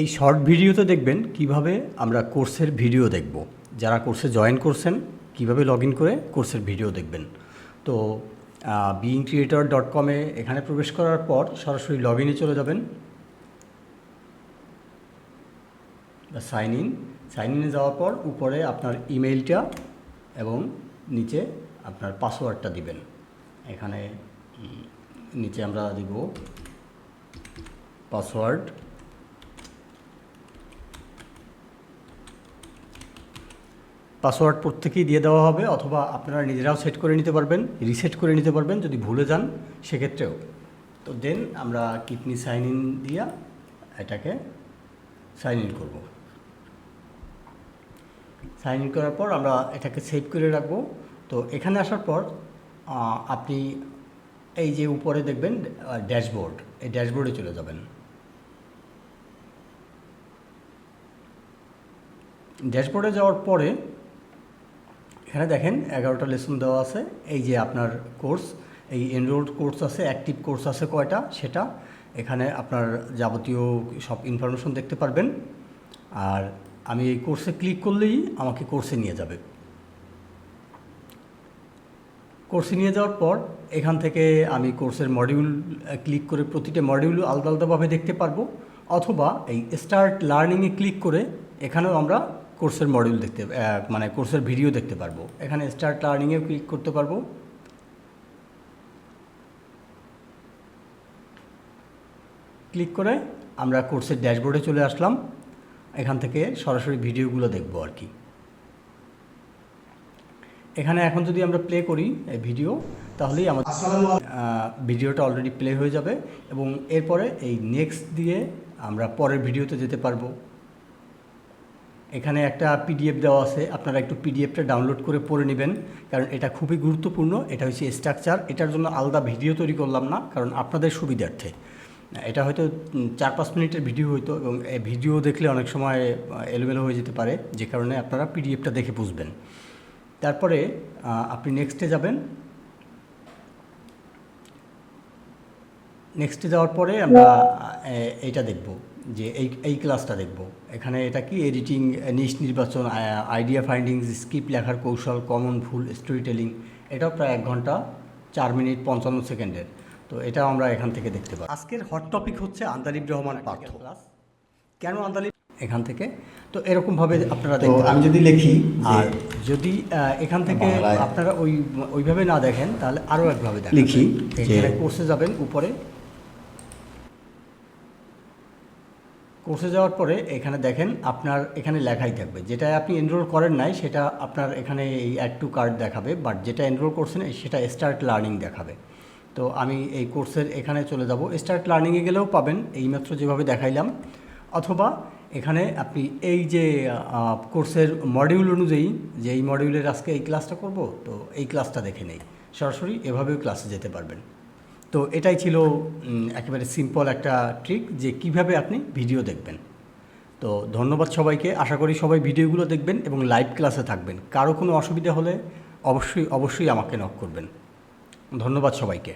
এই শর্ট ভিডিওতে দেখবেন কিভাবে আমরা কোর্সের ভিডিও দেখব। যারা কোর্সে জয়েন করছেন কিভাবে লগ ইন করে কোর্সের ভিডিও দেখবেন। তো beingcreator.com এখানে প্রবেশ করার পর সরাসরি লগ ইনে চলে যাবেন। সাইন ইনে যাওয়ার পর উপরে আপনার ইমেইলটা এবং নিচে আপনার পাসওয়ার্ডটা দিবেন। এখানে নিচে আমরা দিব পাসওয়ার্ড। পাসওয়ার্ড প্রত্যেকেই দিয়ে দেওয়া হবে, অথবা আপনারা নিজেরাও সেট করে নিতে পারবেন, রিসেট করে নিতে পারবেন যদি ভুলে যান সেক্ষেত্রেও। তো দেন আমরা কিডনি সাইন ইন দিয়া এটাকে সাইন ইন করব। সাইন ইন করার পর আমরা এটাকে সেভ করে রাখবো। তো এখানে আসার পর আপনি এই যে উপরে দেখবেন ড্যাশবোর্ড, এই ড্যাশবোর্ডে চলে যাবেন। ড্যাশবোর্ডে যাওয়ার পরে এখানে দেখেন 11টা লেসন দেওয়া আছে। এই যে আপনার কোর্স, এই এনরোলড কোর্স আছে, অ্যাক্টিভ কোর্স আছে কয়টা সেটা এখানে আপনার যাবতীয় সব ইনফরমেশন দেখতে পারবেন। আর আমি এই কোর্সে ক্লিক করলেই আমাকে কোর্সে নিয়ে যাবে। কোর্সে নিয়ে যাওয়ার পর এখান থেকে আমি কোর্সের মডিউল ক্লিক করে প্রতিটা মডিউল আলাদা আলাদাভাবে দেখতে পারবো, অথবা এই স্টার্ট লার্নিংয়ে ক্লিক করে এখানেও আমরা কোর্সের মডিউল দেখতে মানে কোর্সের ভিডিও দেখতে পারবো। এখানে স্টার্ট লার্নিংয়ে ক্লিক করতে পারবো। ক্লিক করে আমরা কোর্সের ড্যাশবোর্ডে চলে আসলাম। এখান থেকে সরাসরি ভিডিওগুলো দেখবো আর কি। এখানে এখন যদি আমরা প্লে করি এই ভিডিও, তাহলেই আমাদের ভিডিওটা অলরেডি প্লে হয়ে যাবে এবং এরপরে এই নেক্সট দিয়ে আমরা পরের ভিডিওতে যেতে পারবো। এখানে একটা পিডিএফ দেওয়া আছে, আপনারা একটু পিডিএফটা ডাউনলোড করে পড়ে নেবেন, কারণ এটা খুবই গুরুত্বপূর্ণ। এটা হচ্ছে স্ট্রাকচার, এটার জন্য আলাদা ভিডিও তৈরি করলাম না, কারণ আপনাদের সুবিধার্থে। এটা হয়তো 4-5 মিনিটের ভিডিও হইতো, এবং এই ভিডিও দেখলে অনেক সময় এলোমেলো হয়ে যেতে পারে, যে কারণে আপনারা পিডিএফটা দেখে বুঝবেন। তারপরে আপনি নেক্সটে যাবেন। নেক্সটে যাওয়ার পরে আমরা এইটা দেখব, যে এই ক্লাসটা দেখব। এখানে এটা কি এডিটিং, নিশ নির্বাচন, আইডিয়া ফাইন্ডিংস, স্ক্রিপ্ট লেখার কৌশল, কমন ভুল, স্টোরি টেলিং। এটাও প্রায় 1 ঘন্টা 4 মিনিট 55 সেকেন্ডের। তো এটাও আমরা এখান থেকে দেখতে পাই। আজকের হট টপিক হচ্ছে আন্দালিব রহমান পার্থ। কেন আন্দালিব? এখান থেকে তো এরকমভাবে আপনারা দেখবেন। আমি যদি লিখি, আর যদি এখান থেকে আপনারা ওইভাবে না দেখেন, তাহলে আরও একভাবে দেখেন। লিখি, এখানে কোর্সে যাবেন, উপরে কোর্সে যাওয়ার পরে এখানে দেখেন আপনার এখানে লেখাই থাকবে। যেটা আপনি এনরোল করেন নাই সেটা আপনার এখানে এই অ্যাড টু কার্ট দেখাবে, বাট যেটা এনরোল করছেন সেটা স্টার্ট লার্নিং দেখাবে। তো আমি এই কোর্সের এখানে চলে যাব। স্টার্ট লার্নিংয়ে গেলেও পাবেন এইমাত্র যেভাবে দেখাইলাম, অথবা এখানে আপনি এই যে কোর্সের মডিউল অনুযায়ী, যে এই মডিউলের আজকে এই ক্লাসটা করব, তো এই ক্লাসটা দেখে নেই, সরাসরি এভাবেও ক্লাসে যেতে পারবেন। তো এটাই ছিল একেবারে সিম্পল একটা ট্রিক, যে কিভাবে আপনি ভিডিও দেখবেন। তো ধন্যবাদ সবাইকে। আশা করি সবাই ভিডিওগুলো দেখবেন এবং লাইভ ক্লাসে থাকবেন। কারো কোনো অসুবিধা হলে অবশ্যই আমাকে নক করবেন। ধন্যবাদ সবাইকে।